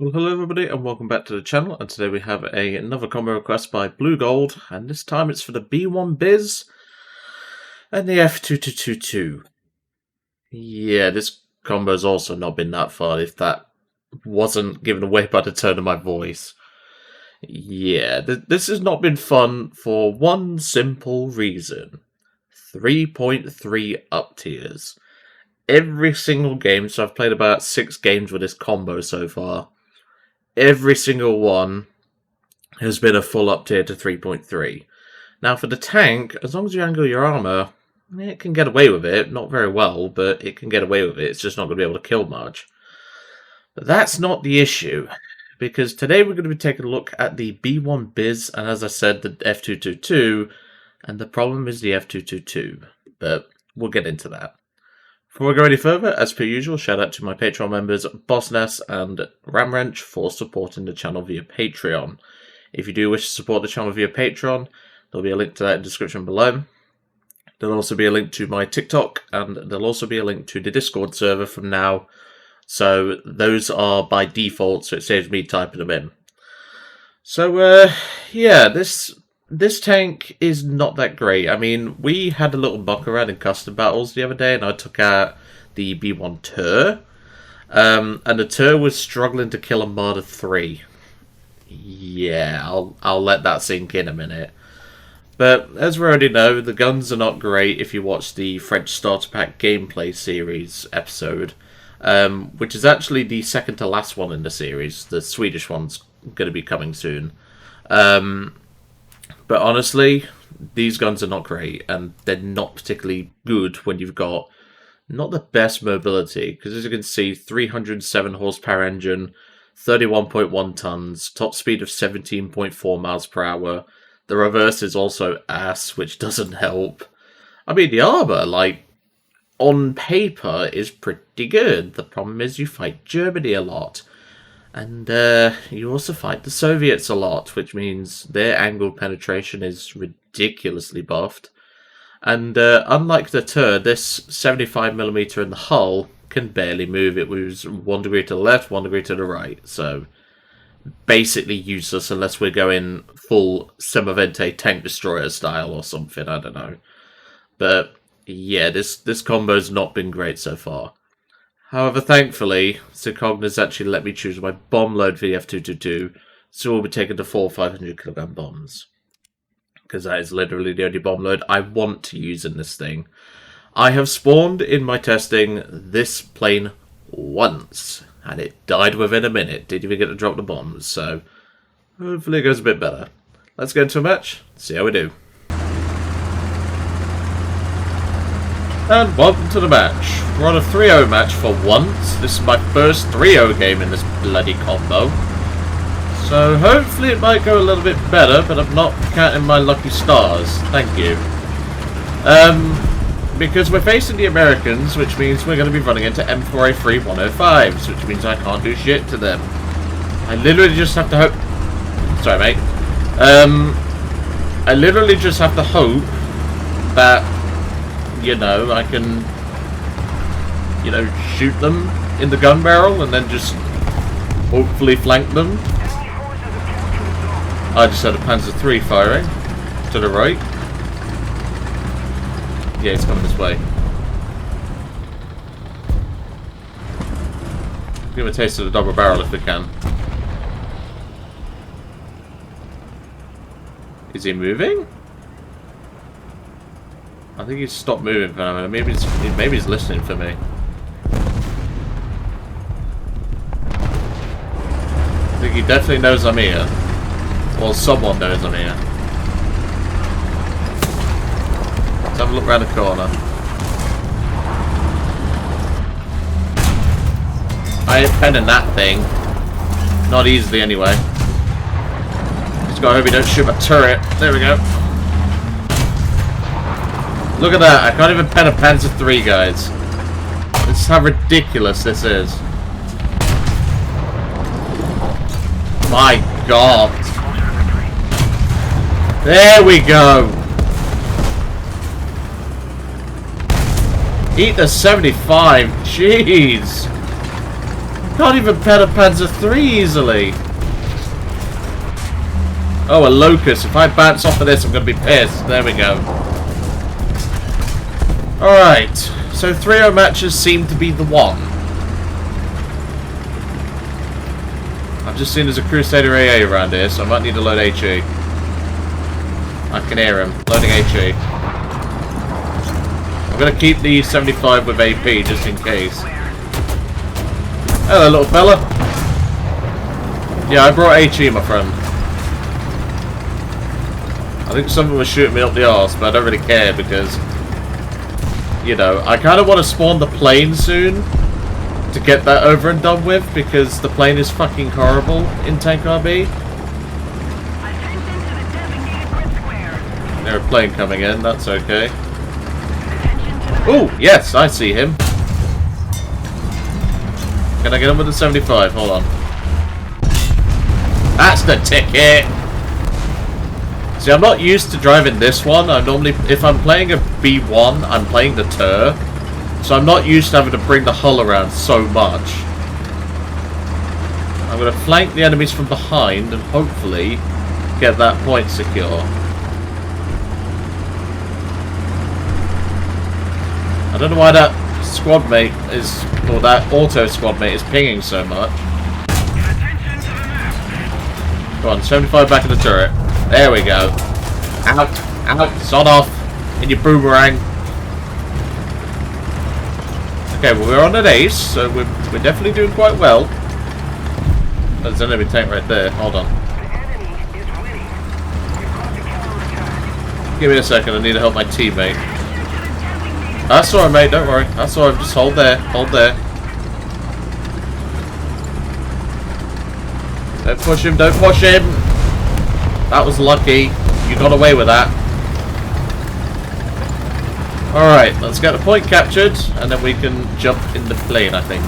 Well, hello everybody and welcome back to the channel, and today we have another combo request by Bluegold, and this time it's for the B1 Bis and the F.222.2. Yeah, this combo's also not been that far, if that wasn't given away by the tone of my voice. Yeah, this has not been fun for one simple reason. 3.3 up tiers. Every single game, so I've played about 6 games with this combo so far. Every single one has been a full up tier to 3.3. Now for the tank, as long as you angle your armor, it can get away with it. Not very well, but it can get away with it. It's just not going to be able to kill much. But that's not the issue, because today we're going to be taking a look at the B1 Bis, and as I said, the F.222, and the problem is the F.222. But we'll get into that. Before we go any further, as per usual, shout out to my Patreon members, Bossness and Ramwrench, for supporting the channel via Patreon. If you do wish to support the channel via Patreon, there'll be a link to that in the description below. There'll also be a link to my TikTok, and there'll also be a link to the Discord server from now. So those are by default, so it saves me typing them in. So, yeah, This tank is not that great. I mean, we had a little muck around in custom battles the other day, and I took out the B1 Tur. And the Tur was struggling to kill a Marder 3. Yeah, I'll let that sink in a minute. But as we already know, the guns are not great if you watch the French Starter Pack gameplay series episode, which is actually the second to last one in the series. The Swedish one's going to be coming soon. But honestly, these guns are not great, and they're not particularly good when you've got not the best mobility, because as you can see, 307 horsepower engine, 31.1 tons, top speed of 17.4 miles per hour. The reverse is also ass, which doesn't help. I mean, the armor, like, on paper is pretty good. The problem is you fight Germany a lot. And you also fight the Soviets a lot, which means their angle penetration is ridiculously buffed. And unlike the Tur, this 75mm in the hull can barely move. It moves 1 degree to the left, 1 degree to the right. So basically useless unless we're going full Semovente tank destroyer style or something, I don't know. But yeah, this combo's not been great so far. However, thankfully, Cogna's actually let me choose my bomb load for the F.222, so we'll be taking the 4 500kg bombs. Because that is literally the only bomb load I want to use in this thing. I have spawned in my testing this plane once, and it died within a minute. Didn't even get to drop the bombs, so hopefully it goes a bit better. Let's get into a match, see how we do. And welcome to the match. We're on a 3-0 match for once. This is my first 3-0 game in this bloody combo. So hopefully it might go a little bit better, but I'm not counting my lucky stars. Thank you. Because we're facing the Americans, which means we're going to be running into M4A3 105s, which means I can't do shit to them. I literally just have to hope... Sorry, mate. I literally just have to hope that, you know, I can, you know, shoot them in the gun barrel and then just hopefully flank them. I just had a Panzer III firing to the right. Yeah, it's coming this way. Give him a taste of the double barrel if we can. Is he moving? I think he's stopped moving for now. Maybe he's listening for me. I think he definitely knows I'm here. Well, someone knows I'm here. Let's have a look around the corner. I ain't penning that thing. Not easily, anyway. Just gotta hope he don't shoot my turret. There we go. Look at that, I can't even pen a Panzer III, guys. This is how ridiculous this is. My god. There we go. Eat the 75, jeez. Can't even pen a Panzer III easily. Oh, a Locust. If I bounce off of this, I'm going to be pissed. There we go. Alright. So 3-0 matches seem to be the one. I've just seen there's a Crusader AA around here, so I might need to load HE. I can hear him. Loading HE. I'm going to keep the 75 with AP just in case. Hello, little fella. Yeah, I brought HE, my friend. I think someone was shooting me up the arse, but I don't really care because, you know, I kind of want to spawn the plane soon to get that over and done with because the plane is fucking horrible in Tank RB. There's a plane coming in, that's okay. Oh, yes, I see him. Can I get him with the 75? Hold on. That's the ticket! See, I'm not used to driving this one. I normally, if I'm playing a B1, I'm playing the Tur. So I'm not used to having to bring the hull around so much. I'm going to flank the enemies from behind and hopefully get that point secure. I don't know why that squad mate is, or that auto squad mate is pinging so much. Go on, 75 back in the turret. There we go. Out, out, sod off in your boomerang. Okay, well we're on an ace, so we're definitely doing quite well. There's an enemy tank right there. Hold on. Give me a second. I need to help my teammate. That's alright, mate. Don't worry. That's alright. Just hold there. Hold there. Don't push him. Don't push him. That was lucky. You got away with that. Alright, let's get the point captured, and then we can jump in the plane, I think.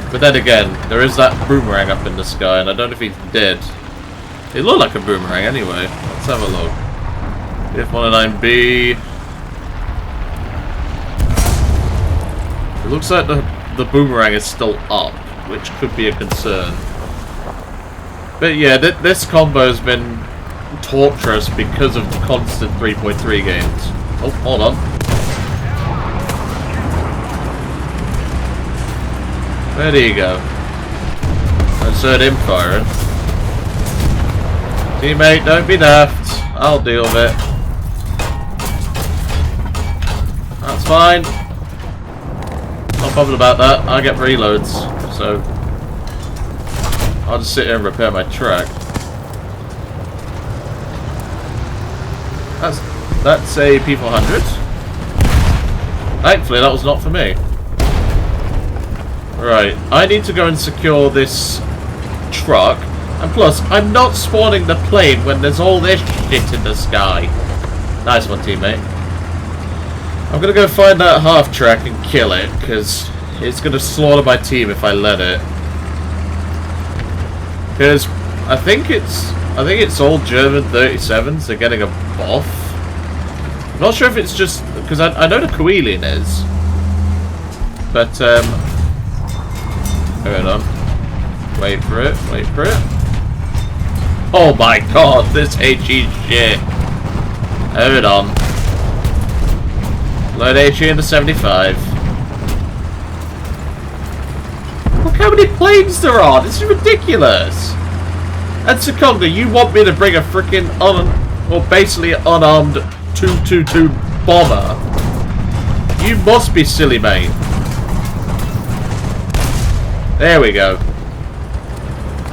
But then again, there is that boomerang up in the sky, and I don't know if he's dead. It looked like a boomerang anyway. Let's have a look. F109B. It looks like the boomerang is still up, which could be a concern. But yeah, this combo has been torturous because of the constant 3.3 games. Oh, hold on. Where do you go? I just heard him firing. Teammate, don't be daft. I'll deal with it. That's fine. Not bothered about that. I get reloads, so I'll just sit here and repair my track. That's a P400. Thankfully, that was not for me. Right, I need to go and secure this truck. And plus, I'm not spawning the plane when there's all this shit in the sky. Nice one, teammate. I'm going to go find that half track and kill it, because it's going to slaughter my team if I let it. Because I think it's all German 37s. They're getting a buff. I'm not sure if it's just because I know the Coelian is, but hold on, wait for it. Oh my god, this HE shit. Hold on. Load HE into 75. Look how many planes there are. This is ridiculous. And Seconda, you want me to bring a freaking basically unarmed 222 bomber? You must be silly, mate. There we go.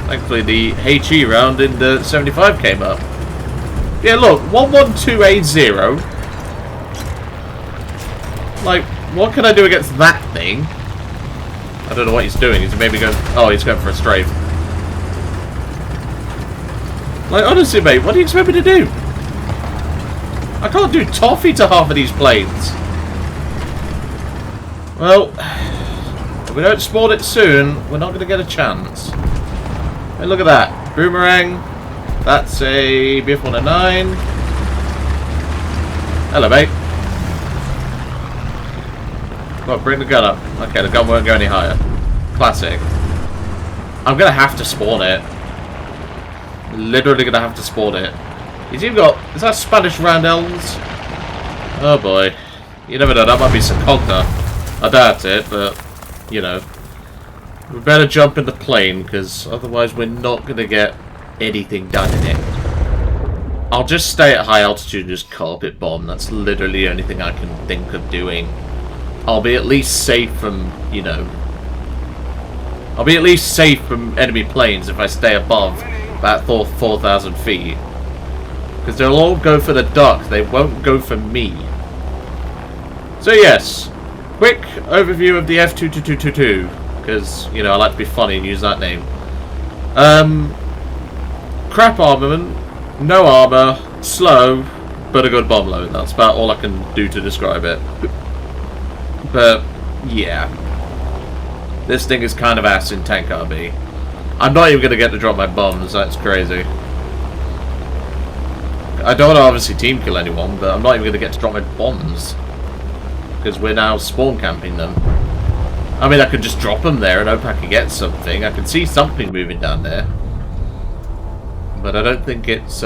Thankfully, the HE round in the 75 came up. Yeah, look, 11280. Like, what can I do against that thing? I don't know what he's doing. He's maybe going. Oh, he's going for a strafe. Like, honestly, mate, what do you expect me to do? I can't do toffee to half of these planes. Well, if we don't spawn it soon, we're not going to get a chance. Hey, look at that. Boomerang. That's a BF-109. Hello, mate. Well, bring the gun up. Okay, the gun won't go any higher. Classic. I'm gonna have to spawn it. Literally gonna have to spawn it. He's even got... Is that Spanish roundels? Oh boy. You never know, that might be Secogna. I doubt it, but, you know. We better jump in the plane, because otherwise we're not gonna get anything done in it. I'll just stay at high altitude and just carpet bomb. That's literally the only thing I can think of doing. I'll be at least safe from, you know... I'll be at least safe from enemy planes if I stay above about 4,000 feet. Because they'll all go for the duck, they won't go for me. So yes, quick overview of the F.222.2. Because, you know, I like to be funny and use that name. Crap armament, no armor, slow, but a good bomb load. That's about all I can do to describe it. But, yeah. This thing is kind of ass in tank RB. I'm not even going to get to drop my bombs, that's crazy. I don't want to obviously team kill anyone, but I'm not even going to get to drop my bombs. Because we're now spawn camping them. I mean, I could just drop them there and hope I can get something. I can see something moving down there. But I don't think it's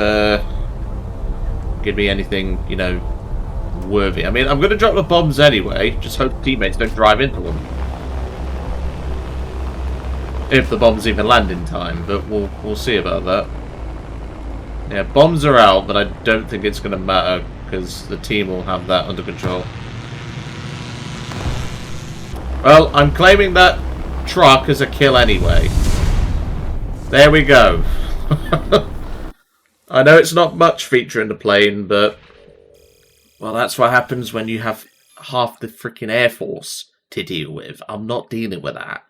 give me anything, you know, worthy. I mean, I'm going to drop the bombs anyway. Just hope teammates don't drive into them. If the bombs even land in time, but we'll see about that. Yeah, bombs are out, but I don't think it's going to matter because the team will have that under control. Well, I'm claiming that truck as a kill anyway. There we go. I know it's not much featuring the plane, but... Well, that's what happens when you have half the freaking Air Force to deal with. I'm not dealing with that.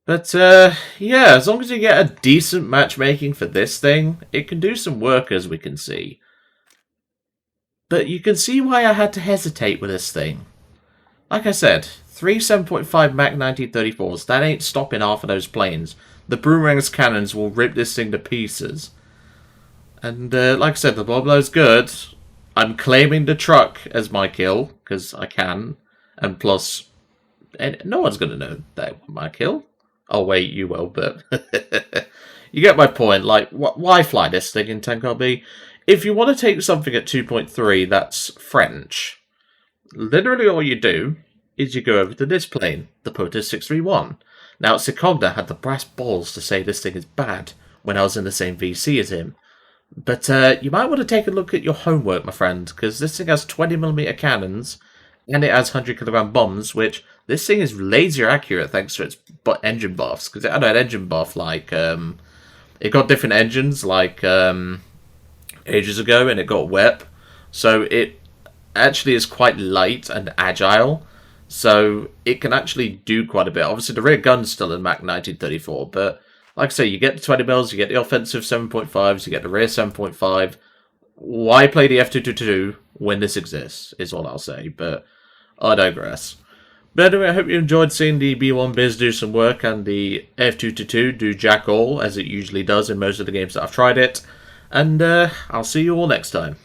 But, yeah, as long as you get a decent matchmaking for this thing, it can do some work, as we can see. But you can see why I had to hesitate with this thing. Like I said, 3 7.5 Mach 1934s, that ain't stopping half of those planes. The Boomerang's cannons will rip this thing to pieces. And, like I said, the bomb load's good. I'm claiming the truck as my kill, because I can. And plus, no one's going to know that my kill. Oh, wait, you will, but... you get my point. Like, why fly this thing in tank RB? If you want to take something at 2.3 that's French, literally all you do is you go over to this plane, the Proto 631. Now, Secogna had the brass balls to say this thing is bad when I was in the same VC as him. But you might want to take a look at your homework, my friend, because this thing has 20mm cannons, and it has 100kg bombs, which this thing is laser accurate thanks to its engine buffs. Because it had an engine buff, like, it got different engines, like, ages ago, and it got WEP. So it actually is quite light and agile. So it can actually do quite a bit. Obviously, the rear gun's still in Mach 1934, but like I say, you get the 20mm, you get the offensive 7.5s, you get the rear 7.5. Why play the F.222 when this exists, is all I'll say, but I digress. But anyway, I hope you enjoyed seeing the B1 Bis do some work and the F.222 do jack all, as it usually does in most of the games that I've tried it. And I'll see you all next time.